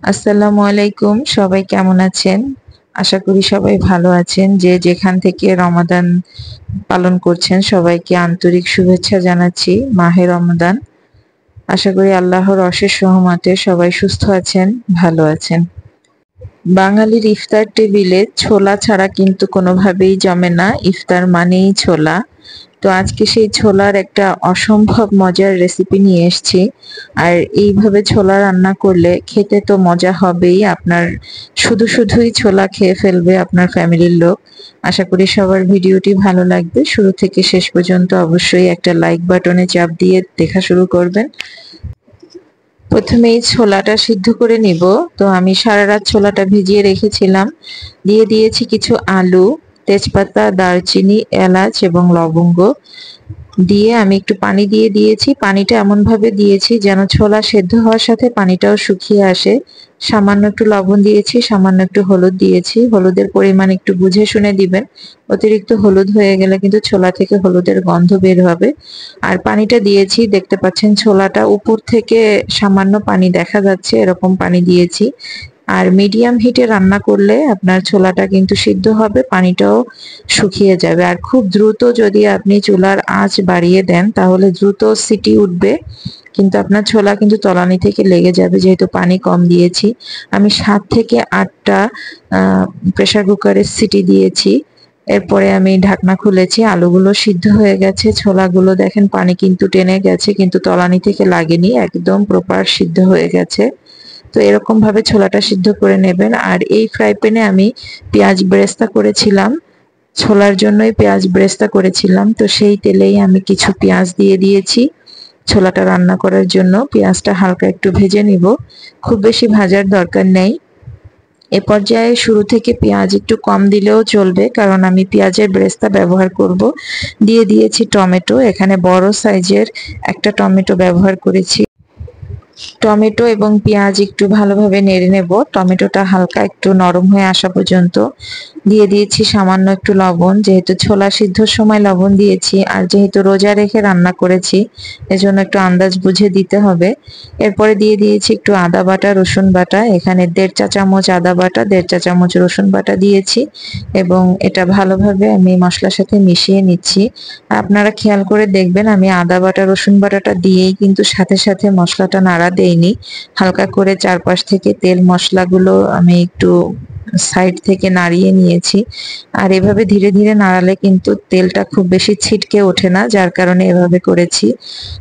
আসসালামু আলাইকুম, সবাই কেমন আছেন? আশা করি সবাই ভালো আছেন। যে যেখান থেকে রমাদান পালন করছেন সবাইকে আন্তরিক শুভেচ্ছা জানাচ্ছি মাহে রমাদান। আশা করি আল্লাহর অশেষ রহমতে সবাই সুস্থ আছেন, ভালো আছেন। বাঙালির ইফতার টেবিলে ছোলা ছাড়া কিন্তু কোনোভাবেই জমে না। ইফতার মানেই ছোলা। তো আজকে সেই ছোলার একটা অসম্ভব মজার রেসিপি নিয়ে এসেছি। আর এইভাবে ছোলা রান্না করলে খেতে তো মজা হবেই। আপনার শুধুই ছোলা খেয়ে ফেলবে আপনার ফ্যামিলির লোক। আশা করি সবার ভিডিওটি ভালো লাগবে। শুরু থেকে শেষ পর্যন্ত অবশ্যই একটা লাইক বাটনে চাপ দিয়ে দেখা শুরু করবেন। প্রথমেই ছোলাটা সিদ্ধ করে নিব। তো আমি সারা রাত ছোলাটা ভিজিয়ে রেখেছিলাম। দিয়ে দিয়েছি কিছু আলু, তেজপাতা, দারচিনি, এলাচ এবং লবঙ্গ। দিয়ে আমি একটু পানি দিয়ে দিয়েছি। পানিটা এমন ভাবে দিয়েছি যেন ছোলা সেদ্ধ হওয়ার সাথে পানিটাও শুকিয়ে আসে। সামান্য একটু লবণ দিয়েছি, সামান্য একটু হলুদ দিয়েছি। হলুদের পরিমাণ একটু বুঝে শুনে দিবেন। অতিরিক্ত হলুদ হয়ে গেলে কিন্তু ছোলা থেকে হলুদের গন্ধ বের হবে। আর পানিটা দিয়েছি, দেখতে পাচ্ছেন ছোলাটা উপর থেকে সামান্য পানি দেখা যাচ্ছে, এরকম পানি দিয়েছি। আর মিডিয়াম হিটে রান্না করলে আপনার ছোলাটা কিন্তু সিদ্ধ হবে, পানিটাও শুকিয়ে যাবে। আর খুব দ্রুত যদি আপনি চুলার আঁচ বাড়িয়ে দেন তাহলে দ্রুত সিটি উঠবে, কিন্তু আপনার ছোলা কিন্তু তলানি থেকে লেগে যাবে যেহেতু পানি কম দিয়েছি। আমি 7 থেকে 8টা প্রেসার কুকারের সিটি দিয়েছি। এরপরে আমি ঢাকনা খুলেছি। আলুগুলো সিদ্ধ হয়ে গেছে, ছোলাগুলো দেখেন পানি কিন্তু টেনে গেছে কিন্তু তলানি থেকে লাগেনি, একদম প্রপার সিদ্ধ হয়ে গেছে। তো এরকম ভাবে ছোলাটা সিদ্ধ করে নেবেন। আর এই ফ্রাই প্যানে আমি পেঁয়াজ বেরেস্তা করেছিলাম, ছোলার জন্যই পেঁয়াজ বেরেস্তা করেছিলাম। তো সেই তেলেই আমি কিছু পেঁয়াজ দিয়ে দিয়েছি ছোলাটা রান্না করার জন্য। পেঁয়াজটা হালকা একটু ভেজে নিব, খুব বেশি ভাজার দরকার নেই। এ পর্যায়ে শুরু থেকে পেঁয়াজ একটু কম দিলেও চলবে, কারণ আমি পেঁয়াজের বেরেস্তা ব্যবহার করব। দিয়ে দিয়েছি টমেটো, এখানে বড় সাইজের একটা টমেটো ব্যবহার করেছি। টমেটো এবং পেঁয়াজ একটু ভালোভাবে নেড়ে নেব, টমেটোটা হালকা একটু নরম হয়ে আসা পর্যন্ত। দিয়ে দিয়েছি সামান্য একটু লবণ, যেহেতু ছোলা সিদ্ধর সময় লবণ দিয়েছি আর যেহেতু রোজা রেখে রান্না করেছি এজন্য একটু আন্দাজ বুঝে দিতে হবে। এরপরে দিয়ে দিয়েছি একটু আদা বাটা, রসুন বাটা। এখানে 1.5 চা চামচ আদা বাটা, 1.5 চা চামচ রসুন বাটা দিয়েছি এবং এটা ভালোভাবে আমি মশলার সাথে মিশিয়ে নিচ্ছি। আপনারা খেয়াল করে দেখবেন আমি আদা বাটা রসুন বাটাটা দিয়েই কিন্তু সাথে সাথে মশলাটা নাড়া দেইনি, হালকা করে চারপাশ থেকে তেল মশলাগুলো আমি একটু সাইড থেকে নাড়িয়ে নিয়েছি। আর এভাবে ধীরে ধীরে নাড়ালে কিন্তু তেলটা খুব বেশি ছিটকে ওঠে না, যার কারণে এভাবে করেছি।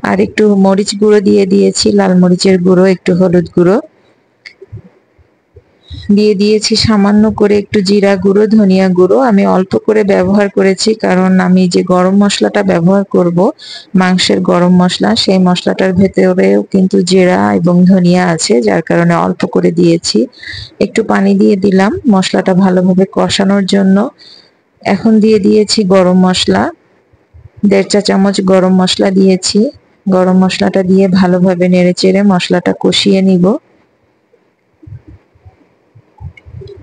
আর একটু মরিচ গুঁড়ো দিয়ে দিয়েছি, লাল মরিচের গুঁড়ো, একটু হলুদ গুঁড়ো দিয়ে দিয়েছি, সামান্য করে একটু জিরা গুঁড়ো, ধনিয়া গুঁড়ো আমি অল্প করে ব্যবহার করেছি, কারণ আমি যে গরম মশলাটা ব্যবহার করব, মাংসের গরম মশলা, সেই মশলাটার ভেতরেও কিন্তু জিরা এবং ধনিয়া আছে, যার কারণে অল্প করে দিয়েছি। একটু পানি দিয়ে দিলাম মশলাটা ভালোভাবে কষানোর জন্য। এখন দিয়ে দিয়েছি গরম মশলা, 1.5 চা চামচ গরম মশলা দিয়েছি। গরম মশলাটা দিয়ে ভালোভাবে নেড়েচেড়ে মশলাটা কষিয়ে নিব।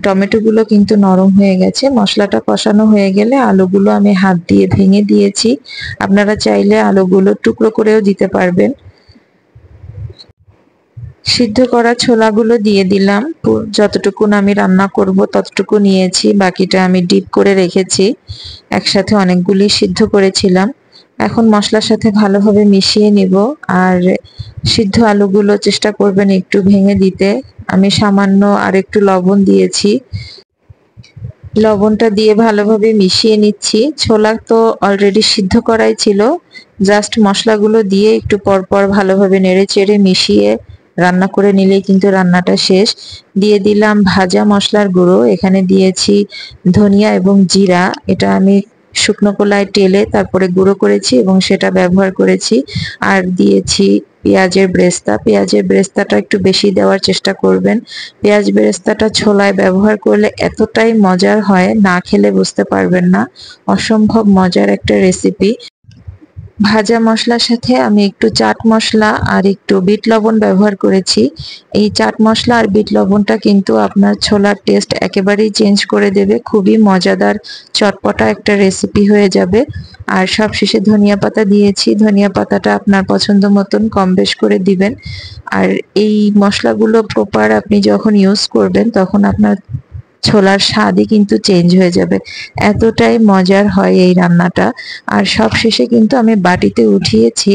টমেটো গুলো কিন্তু নরম হয়ে গেছে, মশলাটা কষানো হয়ে গেলে আলুগুলো আমি হাত দিয়ে ভেঙে দিয়েছি। আপনারা চাইলে আলুগুলো টুকরো করেও দিতে পারবেন। সিদ্ধ করা ছোলাগুলো দিয়ে দিলাম, যতটুকু আমি রান্না করব ততটুকু নিয়েছি, বাকিটা আমি ডিপ করে রেখেছি। একসাথে অনেকগুলি সিদ্ধ করেছিলাম। এখন মশলার সাথে ভালোভাবে মিশিয়ে নিব। আর সিদ্ধ আলুগুলো চেষ্টা করবেন একটু ভেঙে দিতে। আমি সামান্য আর একটু লবণ দিয়েছি, লবণটা দিয়ে ভালোভাবে মিশিয়ে নিচ্ছি। ছোলা তো অলরেডি সিদ্ধ করাই ছিল, জাস্ট মশলাগুলো দিয়ে একটু পরপর ভালোভাবে নেড়ে চেড়ে মিশিয়ে রান্না করে নিলেই কিন্তু রান্নাটা শেষ। দিয়ে দিলাম ভাজা মশলার গুঁড়ো, এখানে দিয়েছি ধনিয়া এবং জিরা, এটা আমি শুকনো কলায় টেলে তারপরে গুঁড়ো করেছি এবং সেটা ব্যবহার করেছি। আর দিয়েছি পেঁয়াজের বেরেস্তা, পেঁয়াজের বেরেস্তাটা একটু বেশি দেওয়ার চেষ্টা করবেন। পেঁয়াজ বেরেস্তাটা ছোলায় ব্যবহার করলে এতটাই মজার হয়, না খেলে বুঝতে পারবেন না, অসম্ভব মজার একটা রেসিপি। ভাজা মশলার সাথে আমি একটু চাট মশলা আর একটু বিট লবণ ব্যবহার করেছি। এই চাট মশলা আর বিট লবণটা কিন্তু আপনার ছোলার টেস্ট একেবারেই চেঞ্জ করে দেবে, খুবই মজাদার চটপটা একটা রেসিপি হয়ে যাবে। আর সবশেষে ধনিয়া পাতা দিয়েছি, ধনিয়া পাতাটা আপনার পছন্দ মতন কম বেশ করে দিবেন। আর এই মশলাগুলো প্রপার আপনি যখন ইউজ করবেন তখন আপনার ছোলার স্বাদই কিন্তু চেঞ্জ হয়ে যাবে, এতটাই মজার হয় এই রান্নাটা। আর সব শেষে কিন্তু আমি বাটিতে উঠিয়েছি,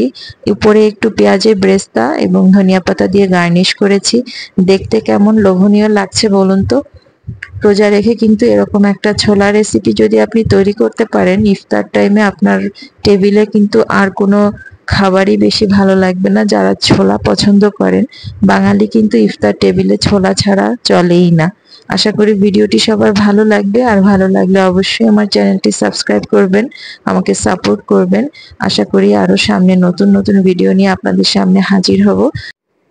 উপরে একটু পেঁয়াজের ব্রেস্তা এবং ধনিয়া পাতা দিয়ে গার্নিশ করেছি। দেখতে কেমন লোভনীয় লাগছে বলুন তো। রোজা রেখে কিন্তু এরকম একটা ছোলা রেসিপি যদি আপনি তৈরি করতে পারেন, ইফতার টাইমে আপনার টেবিলে কিন্তু আর কোনো খাবারই বেশি ভালো লাগবে না। যারা ছোলা পছন্দ করেন, বাঙালি কিন্তু ইফতার টেবিলে ছোলা ছাড়া চলেই না। আশা করি ভিডিওটি সবার ভালো লাগবে, আর ভালো লাগলে অবশ্যই আমার চ্যানেলটি সাবস্ক্রাইব করবেন, আমাকে সাপোর্ট করবেন। আশা করি আরো সামনে নতুন নতুন ভিডিও নিয়ে আপনাদের সামনে হাজির হব।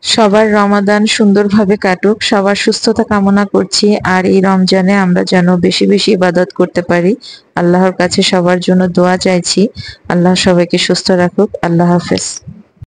সবার রমাদান সুন্দরভাবে কাটুক, সবার সুস্থতা কামনা করছি। আর এই রমজানে আমরা যেন বেশি বেশি ইবাদত করতে পারি, আল্লাহর কাছে সবার জন্য দোয়া চাইছি। আল্লাহ সবাইকে সুস্থ রাখুক। আল্লাহ হাফেজ।